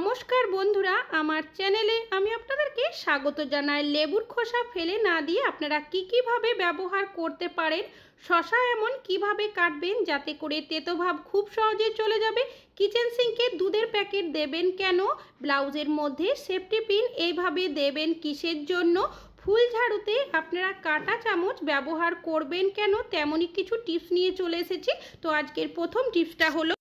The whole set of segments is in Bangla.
নমস্কার বন্ধুরা, আমার চ্যানেলে আমি আপনাদেরকে স্বাগত জানাই। লেবুর খোসা ফেলে না দিয়ে আপনারা কীভাবে ব্যবহার করতে পারেন, শসা এমন কিভাবে কাটবেন যাতে করে তেতো ভাব খুব সহজে চলে যাবে, কিচেন সিঙ্কে দুধের প্যাকেট দেবেন কেন, ব্লাউজের মধ্যে সেফটি পিন এইভাবে দেবেন কিসের জন্য, ফুল ঝাড়ুতে আপনারা কাঁটা চামচ ব্যবহার করবেন কেন, তেমনই কিছু টিপস নিয়ে চলে এসেছি। তো আজকের প্রথম টিপসটা হলো,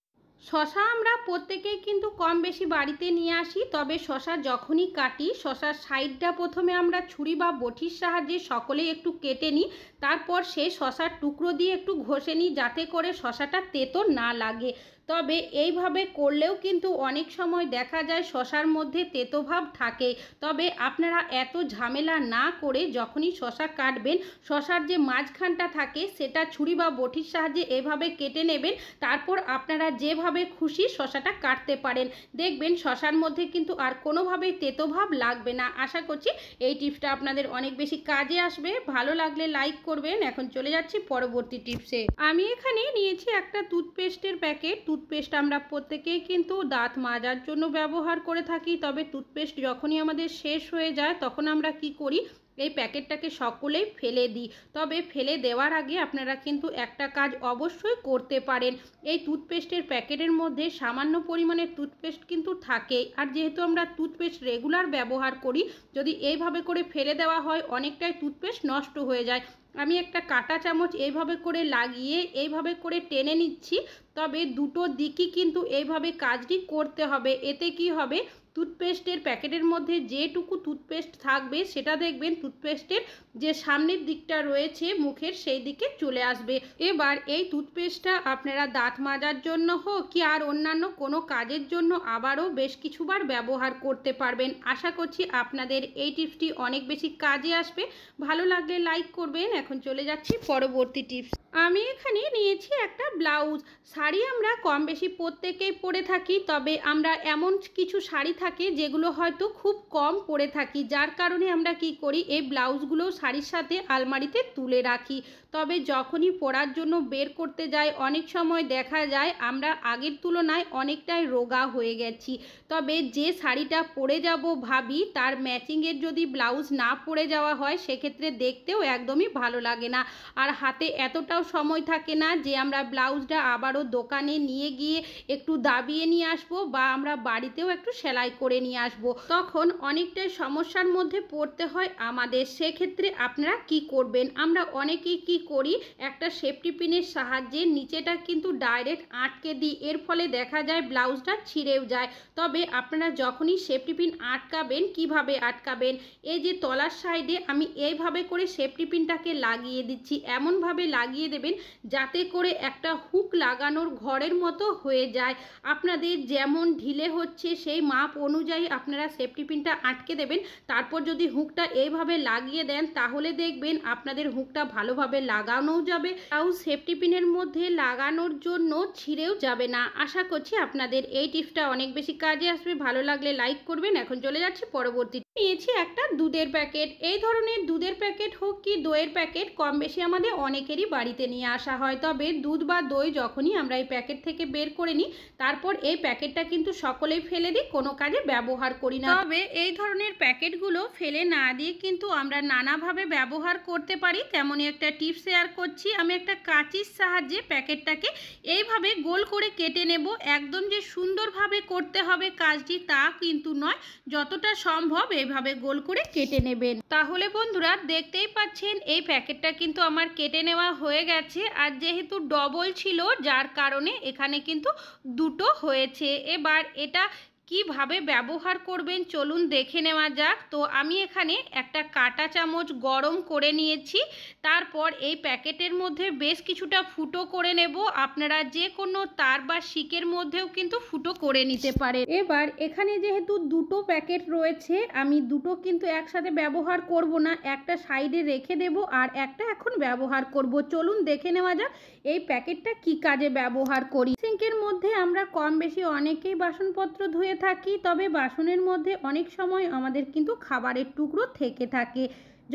শসা আমরা প্রত্যেকেই কিন্তু কম বেশি বাড়িতে নিয়ে আসি, তবে শসা যখনই কাটি শসার সাইডটা প্রথমে আমরা ছুরি বা বটির সাহায্যে সকলেই একটু কেটে নিই, তারপর সেই শসার টুকরো দিয়ে একটু ঘষে নিই যাতে করে শসাটা তেতো না লাগে। তবে এইভাবে করলেও কিন্তু অনেক সময় দেখা যায় শসার মধ্যে তেতো ভাব থাকে। তবে আপনারা এত ঝামেলা না করে যখনই শসা কাটবেন, শসার যে মাঝখানটা থাকে সেটা ছুরি বা বটির সাহায্যে এভাবে কেটে নেবেন। তারপর আপনারা যেভাবে খুশি শসাটা কাটতে পারেন, দেখবেন শসার মধ্যে কিন্তু আর কোনোভাবেই তেতো ভাব লাগবে না। আশা করছি এই টিপসটা আপনাদের অনেক বেশি কাজে আসবে। ভালো লাগলে লাইক করবেন। এখন চলে যাচ্ছি পরবর্তী টিপসে। আমি এখানে নিয়েছি একটা টুথপেস্টের প্যাকেট। টুথপেস্ট আমরা প্রত্যেকেই কিন্তু দাঁত মাজার জন্য ব্যবহার করে থাকি, তবে টুথপেস্ট যখনই আমাদের শেষ হয়ে যায় তখন আমরা কি করি, এই প্যাকেটটাকে সকলেই ফেলে দিই। তবে ফেলে দেওয়ার আগে আপনারা কিন্তু একটা কাজ অবশ্যই করতে পারেন। এই টুথপেস্টের প্যাকেটের মধ্যে সামান্য পরিমাণে টুথপেস্ট কিন্তু থাকেই, আর যেহেতু আমরা টুথপেস্ট রেগুলার ব্যবহার করি, যদি এইভাবে করে ফেলে দেওয়া হয় অনেকটাই টুথপেস্ট নষ্ট হয়ে যায়। আমি একটা কাঁটা চামচ এইভাবে করে লাগিয়ে এইভাবে করে টেনে নিচ্ছি, তবে দুটো দিকই কিন্তু এইভাবে কাজটি করতে হবে। এতে কি হবে, টুথপেস্টের প্যাকেটের মধ্যে যেটুকু টুথপেস্ট থাকবে সেটা দেখবেন টুথপেস্টের যে সামনের দিকটা রয়েছে মুখের সেই দিকে চলে আসবে। এবার এই টুথপেস্টটা আপনারা দাঁত মাজার জন্য হোক কি আর অন্যান্য কোনো কাজের জন্য আবারও বেশ কিছুবার ব্যবহার করতে পারবেন। আশা করছি আপনাদের এই টিপসটি অনেক বেশি কাজে আসবে। ভালো লাগলে লাইক করবেন। এখন চলে যাচ্ছি পরবর্তী টিপস। আমি এখানে নিয়েছি একটা ব্লাউজ। শাড়ি আমরা কম বেশি প্রত্যেকেই পরে থাকি, তবে আমরা এমন কিছু শাড়ি থাকে যেগুলো হয়তো খুব কম পরে থাকি, যার কারণে আমরা কি করি, এই ব্লাউজগুলো শাড়ির সাথে আলমারিতে তুলে রাখি। তবে যখনই পরার জন্য বের করতে যাই অনেক সময় দেখা যায় আমরা আগের তুলনায় অনেকটাই রোগা হয়ে গেছি। তবে যে শাড়িটা পরে যাব ভাবি তার ম্যাচিংয়ের যদি ব্লাউজ না পরে যাওয়া হয় সেক্ষেত্রে দেখতেও একদমই ভালো লাগে না, আর হাতে এতটাও সময় থাকে না যে আমরা ব্লাউজটা আবারও দোকানে নিয়ে গিয়ে একটু দাবিয়ে নিয়ে আসবো বা আমরা বাড়িতেও একটু সেলাই করে নিয়ে আসবো, তখন অনেকটাই সমস্যার মধ্যে পড়তে হয় আমাদের। সেক্ষেত্রে আপনারা কি করবেন, আমরা অনেকেই কি করি, একটা সেফটি পিনের সাহায্যে নিচেটা কিন্তু ডাইরেক্ট আটকে দিই, এর ফলে দেখা যায় ব্লাউজটা ছিঁড়েও যায়। তবে আপনারা যখনই সেফটি পিন আটকাবেন, কিভাবে আটকাবেন, এই যে তলার সাইডে আমি এইভাবে করে সেফটি পিনটাকে লাগিয়ে দিচ্ছি, এমনভাবে লাগিয়ে দেবেন যাতে করে একটা হুক লাগানোর ঘরের মতো হয়ে যায়। আপনাদের যেমন ঢিলে হচ্ছে সেই মাপ অনুযায়ী আপনারা সেফটি পিনটা আটকে দেবেন। তারপর যদি হুকটা এইভাবে লাগিয়ে দেন তাহলে দেখবেন আপনাদের হুকটা ভালোভাবে লাগানোও যাবে, তাও সেফটি পিনের মধ্যে লাগানোর জন্য ছিঁড়েও যাবে না। আশা করছি আপনাদের এই টিপসটা অনেক বেশি কাজে আসবে। ভালো লাগলে লাইক করবেন। এখন চলে যাচ্ছি পরবর্তী। নিয়েছি একটা দুধের প্যাকেট। এই ধরনের দুধের প্যাকেট হোক কি দইয়ের প্যাকেট কম বেশি আমাদের অনেকেরই বাড়িতে নিয়ে আসা হয়, তবে দুধ বা দই যখনই আমরা এই প্যাকেট থেকে বের করে নিই তারপর এই প্যাকেটটা কিন্তু সকলেই ফেলে দিই, কোনো কাজে ব্যবহার করি না। তবে এই ধরনের প্যাকেটগুলো ফেলে না দিয়ে কিন্তু আমরা নানাভাবে ব্যবহার করতে পারি, তেমনই একটা টিপস শেয়ার করছি। আমি একটা কাঁচির সাহায্যে প্যাকেটটাকে এইভাবে গোল করে কেটে নেব। একদম যে সুন্দরভাবে করতে হবে কাজটি তা কিন্তু নয়, যতটা সম্ভব এইভাবে গোল করে কেটে নেবেন। তাহলে বন্ধুরা দেখতেই পাচ্ছেন এই প্যাকেটটা কিন্তু আমার কেটে নেওয়া হয়ে গেছে, আর যেহেতু ডবল ছিল যার কারণে এখানে কিন্তু দুটো হয়েছে। এবার এটা কিভাবে ব্যবহার করবেন চলুন দেখে নেওয়া যাক। তো আমি এখানে একটা কাঁটা চামচ গরম করে নিয়েছি, তারপর এই প্যাকেটের মধ্যে বেশ কিছুটা ফুটো করে নেব। আপনারা যে কোনো তার বা শিকের মধ্যেও কিন্তু ফুটো করে নিতে পারেন। এবার এখানে যেহেতু দুটো প্যাকেট রয়েছে আমি দুটো কিন্তু একসাথে ব্যবহার করব না, একটা সাইডে রেখে দেব আর একটা এখন ব্যবহার করব। চলুন দেখে নেওয়া যাক এই প্যাকেটটা কি কাজে ব্যবহার করি। সিঙ্কের মধ্যে আমরা কম বেশি অনেকেই বাসনপত্র ধুয়ে থাকি, তবে বাসনের মধ্যে অনেক সময় আমাদের কিন্তু খাবারের টুকরো থেকে থাকে।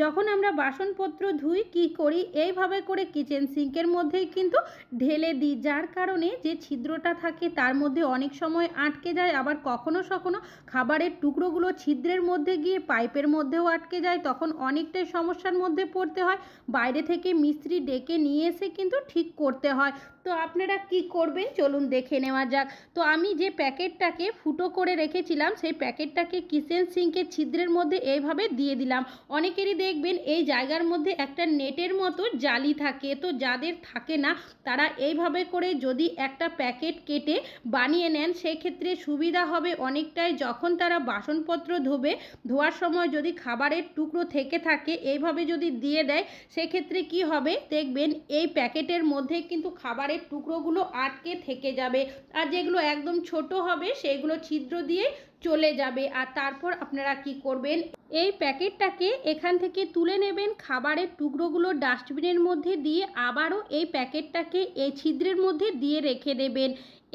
যখন আমরা বাসনপত্র ধুই কি করি, এইভাবে করে কিচেন সিঙ্কের মধ্যেই কিন্তু ঢেলে দিই, যার কারণে যে ছিদ্রটা থাকে তার মধ্যে অনেক সময় আটকে যায়। আবার কখনো কখনো খাবারের টুকরোগুলো ছিদ্রের মধ্যে গিয়ে পাইপের মধ্যেও আটকে যায়, তখন অনেকটাই সমস্যার মধ্যে পড়তে হয়। বাইরে থেকে মিস্ত্রি ডেকে নিয়ে এসে কিন্তু ঠিক করতে হয়। তো আপনারা কি করবেন চলুন দেখে নেওয়া যাক। তো আমি যে প্যাকেটটাকে ফুটো করে রেখেছিলাম সেই প্যাকেটটাকে কিচেন সিঙ্কের ছিদ্রের মধ্যে এইভাবে দিয়ে দিলাম। অনেকেরই দেখবেন এই জায়গার মধ্যে একটা নেটের মতো জালি থাকে, তো যাদের থাকে না তারা এইভাবে করে যদি একটা প্যাকেট কেটে বানিয়ে নেন সেক্ষেত্রে সুবিধা হবে অনেকটাই। যখন তারা বাসনপত্র ধোয়ার সময় যদি খাবারের টুকরো থেকে থাকে এইভাবে যদি দিয়ে দেয় সেক্ষেত্রে কি হবে দেখবেন এই প্যাকেটের মধ্যে কিন্তু খাবারের টুকরোগুলো আটকে থেকে যাবে, আর যেগুলো একদম ছোট হবে সেগুলো ছিদ্র দিয়ে চলে যাবে। আর তারপর আপনারা কি করবেন, এই প্যাকেটটাকে এখান থেকে তুলে নেবেন, খাবারের টুকরোগুলো ডাস্টবিনের মধ্যে দিয়ে আবারও এই প্যাকেটটাকে এই ছিদ্রের মধ্যে দিয়ে রেখে দেবেন।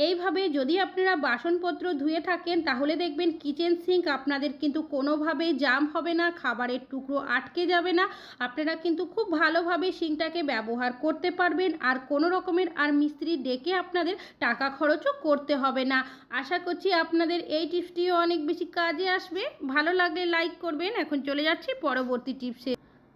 এইভাবে যদি আপনারা বাসনপত্র ধুয়ে থাকেন তাহলে দেখবেন কিচেন সিঙ্ক আপনাদের কিন্তু কোনোভাবেই জাম হবে না, খাবারের টুকরো আটকে যাবে না। আপনারা কিন্তু খুব ভালোভাবে সিঙ্কটাকে ব্যবহার করতে পারবেন, আর কোনো রকমের আর মিস্ত্রি ডেকে আপনাদের টাকা খরচও করতে হবে না। আশা করছি আপনাদের এই টিপসটিও অনেক বেশি কাজে আসবে। ভালো লাগলে লাইক করবেন। এখন চলে যাচ্ছি পরবর্তী টিপসে।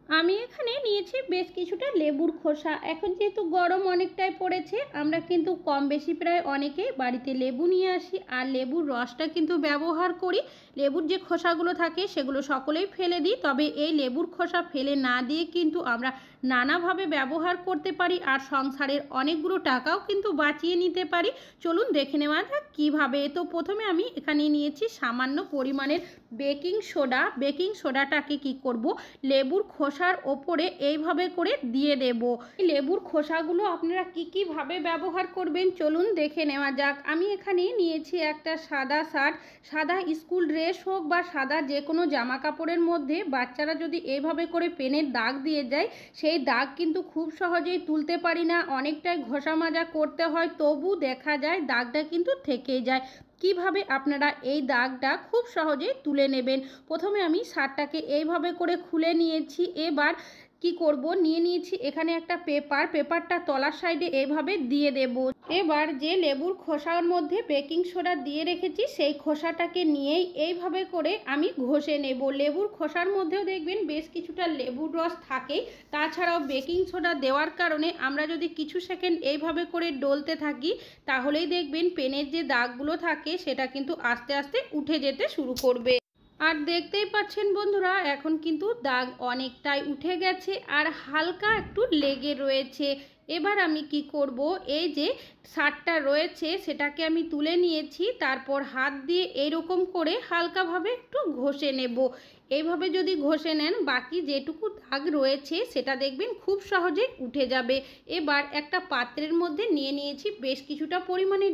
আমি এখানে নিয়েছি বেশ কিছুটা লেবুর খোসা। এখন যেহেতু গরম অনেকটাই পড়েছে, আমরা কিন্তু কম বেশি প্রায় অনেকেই বাড়িতে লেবু নিয়ে আসি আর লেবুর রসটা কিন্তু ব্যবহার করি। লেবুর যে খোসাগুলো থাকে সেগুলো সকলেই ফেলে দিই, তবে এই লেবুর খোসা ফেলে না দিয়ে কিন্তু আমরা নানাভাবে ব্যবহার করতে পারি আর সংসারের অনেকগুলো টাকাও কিন্তু বাঁচিয়ে নিতে পারি। চলুন দেখে নেওয়া যাক কীভাবে। তো প্রথমে আমি এখানে নিয়েছি সামান্য পরিমাণের বেকিং সোডা। বেকিং সোডাটাকে কি করব, লেবুর খোসার ওপরে এইভাবে করে দিয়ে দেব। লেবুর খোসাগুলো আপনারা কীভাবে ব্যবহার করবেন চলুন দেখে নেওয়া যাক। আমি এখানে নিয়েছি একটা সাদা শার্ট। সাদা স্কুল ড্রেস হোক বা সাদা যে কোনো জামা কাপড়ের মধ্যে বাচ্চারা যদি এইভাবে করে পেনের দাগ দিয়ে যায় সেই দাগ কিন্তু খুব সহজেই তুলতে পারি না, অনেকটাই ঘষা মাজা করতে হয়, তবু দেখা যায় দাগটা কিন্তু থেকেই যায়। কিভাবে আপনারা এই দাগটা খুব সহজেই তুলে নেবেন, প্রথমে আমি শার্টটাকে এইভাবে করে খুলে নিয়েছি। এবার কি করব, নিয়েছি এখানে একটা পেপারটা তলার সাইডে এইভাবে দিয়ে দেব। এবার যে লেবুর খোসার মধ্যে বেকিং সোডা দিয়ে রেখেছি সেই খোসাটাকে নিয়েই এইভাবে করে আমি ঘষে নেব। লেবুর খোসার মধ্যেও দেখবেন বেশ কিছুটা লেবুর রস থাকে, তাছাড়াও বেকিং সোডা দেওয়ার কারণে আমরা যদি কিছু সেকেন্ড এইভাবে করে ডলতে থাকি তাহলেই দেখবেন পেনের যে দাগগুলো থাকে সেটা কিন্তু আস্তে আস্তে উঠে যেতে শুরু করবে। আর দেখতেই পাচ্ছেন বন্ধুরা এখন কিন্তু দাগ অনেকটাই উঠে গেছে আর হালকা একটু লেগে রয়েছে। এবার আমি কি করব, এই যে শার্টটা রয়েছে সেটাকে আমি তুলে নিয়েছি, তারপর হাত দিয়ে এরকম করে হালকাভাবে একটু ঘষে নেব। এইভাবে যদি ঘষে নেন বাকি যেটুকু দাগ রয়েছে সেটা দেখবেন খুব সহজে উঠে যাবে। এবার একটা পাত্রের মধ্যে নিয়েছি বেশ কিছুটা পরিমাণের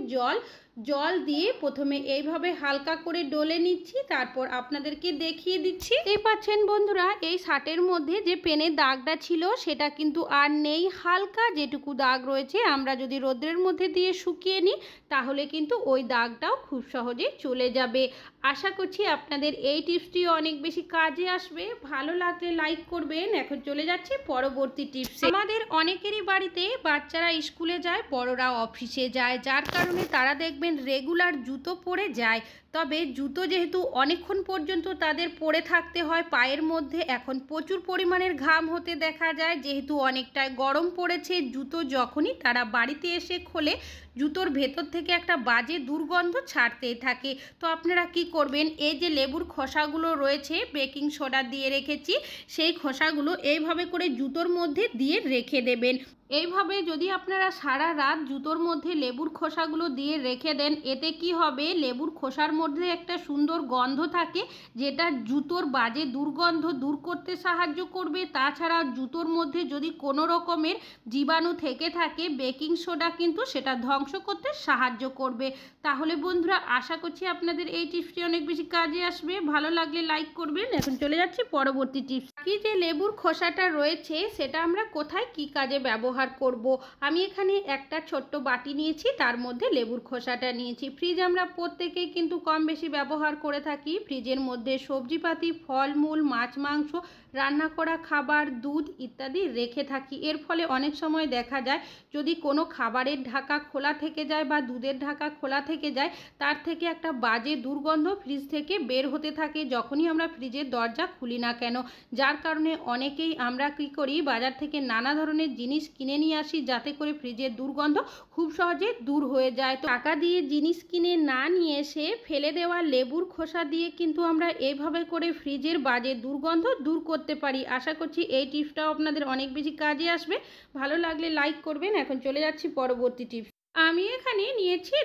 জল দিয়ে প্রথমে এইভাবে হালকা করে ডলে নিচ্ছি, তারপর আপনাদেরকে দেখিয়ে দিচ্ছি। এই পাচ্ছেন বন্ধুরা এই শার্টের মধ্যে যে পেনের দাগটা ছিল সেটা কিন্তু আর নেই, হালকা যেটুকু দাগ রয়েছে আমরা যদি রোদ্রের মধ্যে দিয়ে শুকিয়ে নিই তাহলে কিন্তু ওই দাগটাও খুব সহজেই চলে যাবে। আশা করছি আপনাদের এই টিপসটিও অনেক বেশি কাজে আসবে। ভালো লাগলে লাইক করবেন। এখন চলে যাচ্ছি পরবর্তী টিপসে। আমাদের অনেকেরই বাড়িতে বাচ্চারা স্কুলে যায়, বড়রা অফিসে যায়, যার কারণে তারা দেখবেন রেগুলার জুতো পরে যায়। তবে জুতো যেহেতু অনেকক্ষণ পর্যন্ত তাদের পরে থাকতে হয় পায়ের মধ্যে, এখন প্রচুর পরিমাণের ঘাম হতে দেখা যায়। যেহেতু অনেকটাই গরম পড়েছে, জুতো যখনই তারা বাড়িতে এসে খোলে জুতোর ভেতর থেকে একটা বাজে দুর্গন্ধ ছাড়তেই থাকে। তো আপনারা কি করবেন, এই যে লেবুর খোসাগুলো রয়েছে বেকিং সোডা দিয়ে রেখেছি সেই খোসাগুলো এইভাবে করে জুতোর মধ্যে দিয়ে রেখে দেবেন। এইভাবে যদি আপনারা সারা রাত জুতোর মধ্যে লেবুর খোসাগুলো দিয়ে রেখে দেন এতে কি হবে, লেবুর খোসার মধ্যে একটা সুন্দর গন্ধ থাকে যেটা জুতোর বাজে দুর্গন্ধ দূর করতে সাহায্য করবে। তাছাড়া জুতোর মধ্যে যদি কোনো রকমের জীবাণু থেকে থাকে বেকিং সোডা কিন্তু সেটা ধ্বংস করতে সাহায্য করবে। তাহলে বন্ধুরা আশা করছি আপনাদের এই টিপসটি অনেক বেশি কাজে আসবে। ভালো লাগলে লাইক করবেন। এখন চলে যাচ্ছি পরবর্তী টিপস। কি যে লেবুর খোসাটা রয়েছে সেটা আমরা কোথায় কি কাজে ব্যবহার করব। আমি এখানে একটা ছোট্ট বাটি নিয়েছি, তার মধ্যে লেবুর খোসাটা নিয়েছি। ফ্রিজ আমরা প্রত্যেকেই কিন্তু কম বেশি ব্যবহার করে থাকি। ফ্রিজের মধ্যে সবজিপাতি, ফলমূল, মাছ মাংস, রান্না করা খাবার, দুধ ইত্যাদি রেখে থাকি। এর ফলে অনেক সময় দেখা যায় যদি কোনো খাবারের ঢাকা খোলা থেকে যায় বা দুধের ঢাকা খোলা থেকে যায়, তার থেকে একটা বাজে দুর্গন্ধ ফ্রিজ থেকে বের হতে থাকে যখনই আমরা ফ্রিজের দরজা খুলি না কেন। যার কারণে অনেকেই আমরা কী করি, বাজার থেকে নানা ধরনের জিনিস কিনে নিয়ে আসি যাতে করে ফ্রিজের দুর্গন্ধ খুব সহজে দূর হয়ে যায়। তো টাকা দিয়ে জিনিস কিনে না নিয়ে এসে ফেলে দেওয়া লেবুর খোসা দিয়ে কিন্তু আমরা এইভাবে করে ফ্রিজের বাজে দুর্গন্ধ দূর করতে পারি। আশা করছি এই টিপসটাও আপনাদের অনেক বেশি কাজে আসবে। ভালো লাগলে লাইক করবেন। এখন চলে যাচ্ছি পরবর্তী টিপস। আমি এখানে নিয়েছি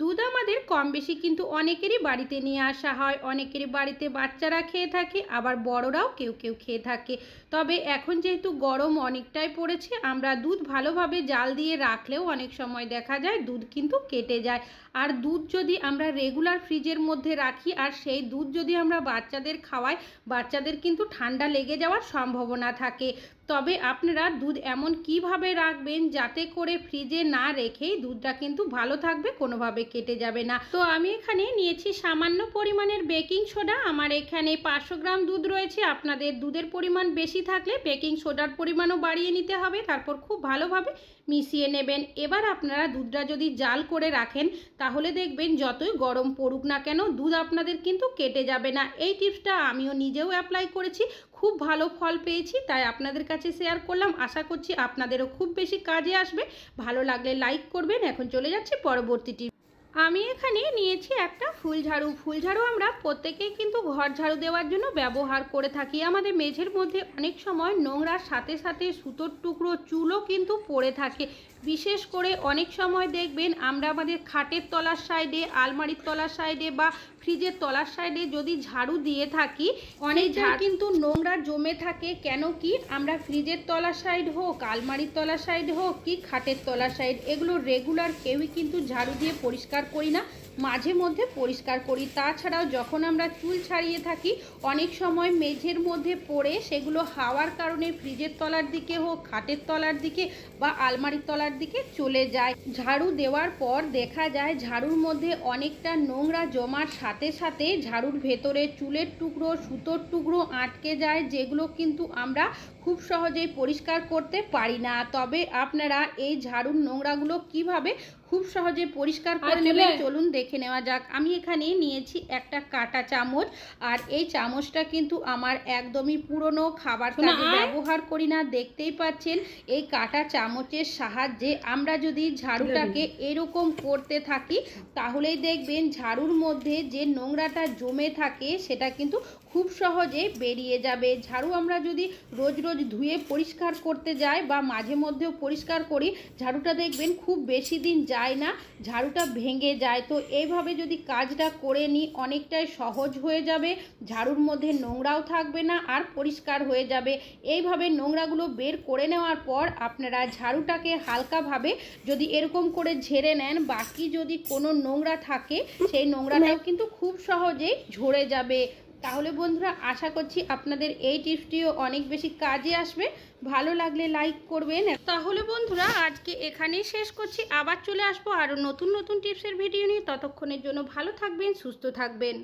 দুধ আমাদের কম বেশি কিন্তু অনেকেরই বাড়িতে নিয়ে আসা হয়। অনেকেরই বাড়িতে বাচ্চারা খেয়ে থাকে, আবার বড়রাও কেউ কেউ খেয়ে থাকে। তবে এখন যেহেতু গরম অনেকটাই পড়েছে, আমরা দুধ ভালোভাবে জাল দিয়ে রাখলেও অনেক সময় দেখা যায় দুধ কিন্তু কেটে যায়। আর দুধ যদি আমরা রেগুলার ফ্রিজের মধ্যে রাখি আর সেই দুধ যদি আমরা বাচ্চাদের খাওয়াই, বাচ্চাদের কিন্তু ঠান্ডা লেগে যাওয়ার সম্ভাবনা থাকে। তবে আপনারা দুধ এমন কিভাবে রাখবেন যাতে করে ফ্রিজে না রেখেই দুধটা কিন্তু ভালো থাকবে, কোনোভাবে কেটে যাবে না। তো আমি এখানে নিয়েছি সামান্য পরিমাণের বেকিং সোডা। আমার এখানে 500 গ্রাম দুধ রয়েছে। আপনাদের দুধের পরিমাণ বেশি থাকলে বেকিং সোডার পরিমাণও বাড়িয়ে নিতে হবে। তারপর খুব ভালোভাবে মিশিয়ে নেবেন। এবার আপনারা দুধটা যদি জাল করে রাখেন তাহলে দেখবেন যতই গরম পড়ুক না কেন দুধ আপনাদের কিন্তু কেটে যাবে না। এই টিপসটা আমিও নিজেও অ্যাপ্লাই করেছি, খুব ভালো ফল পেয়েছি, তাই আপনাদের কাছে শেয়ার করলাম। আশা করছি আপনাদেরও খুব বেশি কাজে আসবে। ভালো লাগলে লাইক করবেন। এখন চলে যাচ্ছি পরবর্তী টিপস। আমি এখানে নিয়েছি একটা ফুল ঝাড়ু। ফুল ঝাড়ু আমরা প্রত্যেকেই কিন্তু ঘর ঝাড়ু দেওয়ার জন্য ব্যবহার করে থাকি। আমাদের মেঝের মধ্যে অনেক সময় নোংরার সাথে সাথে সুতোর টুকরো, চুলও কিন্তু পড়ে থাকে। বিশেষ করে অনেক সময় দেখবেন আমরা আমাদের খাটের তলার সাইডে, আলমারির তলার সাইডে বা ফ্রিজের তলার সাইডে যদি ঝাড়ু দিয়ে থাকি, অনেকটা কিন্তু নোংরা জমে থাকে। কেন কি, আমরা ফ্রিজের তলার সাইড হোক, আলমারির তলার সাইড হোক কি খাটের তলার সাইড, এগুলো রেগুলার কেউই কিন্তু ঝাড়ু দিয়ে পরিষ্কার করি না, মাঝে মধ্যে পরিষ্কার করি। তাছাড়াও যখন আমরা চুল ছাড়িয়ে থাকি অনেক সময় মেঝের মধ্যে পড়ে সেগুলো হাওয়ার কারণে ফ্রিজের তলার দিকে হোক, খাটের তলার দিকে বা আলমারির তলার দিকে চলে যায়। ঝাড়ু দেওয়ার পর দেখা যায় ঝাড়ুর মধ্যে অনেকটা নোংরা জমার সাথে সাথে ঝাড়ুর ভেতরে চুলের টুকরো, সুতোর টুকরো আটকে যায়, যেগুলো কিন্তু আমরা খুব সহজেই পরিষ্কার করতে পারি না। তবে আপনারা এই ঝাড়ুর নোংরাগুলো কিভাবে খুব সহজে পরিষ্কার করে নেবেন চলুন দেখে নেওয়া যাক। আমি এখানে নিয়েছি একটা কাঁটা চামচ, আর এই চামচটা কিন্তু আমার একদমই পুরনো, খাবার কাজে ব্যবহার করি না। দেখতেই পাচ্ছেন এই কাঁটা চামচের সাহায্যে আমরা যদি ঝাড়ুটাকে এরকম করতে থাকি তাহলেই দেখবেন ঝাড়ুর মধ্যে যে নোংরাটা জমে থাকে সেটা কিন্তু খুব সহজে বেরিয়ে যাবে। ঝাড়ু আমরা যদি রোজ রোজ ধুয়ে পরিষ্কার করতে যাই বা মাঝে মধ্যেও পরিষ্কার করি, ঝাড়ুটা দেখবেন খুব বেশি দিন যায় না, ঝাড়ুটা ভেঙে যায়। তো এইভাবে যদি কাজটা করে নিই অনেকটাই সহজ হয়ে যাবে, ঝাড়ুর মধ্যে নোংরাও থাকবে না আর পরিষ্কার হয়ে যাবে। এইভাবে নোংরাগুলো বের করে নেওয়ার পর আপনারা ঝাড়ুটাকে হালকাভাবে যদি এরকম করে ঝেড়ে নেন, বাকি যদি কোনো নোংরা থাকে সেই নোংরাটাও কিন্তু খুব সহজেই ঝরে যাবে। তাহলে বন্ধুরা আশা করছি আপনাদের এই টিপসটিও অনেক বেশি কাজে আসবে। ভালো লাগলে লাইক করবেন। তাহলে বন্ধুরা আজকে এখানেই শেষ করছি, আবার চলে আসবো আরও নতুন নতুন টিপসের ভিডিও নিয়ে। ততক্ষণের জন্য ভালো থাকবেন, সুস্থ থাকবেন।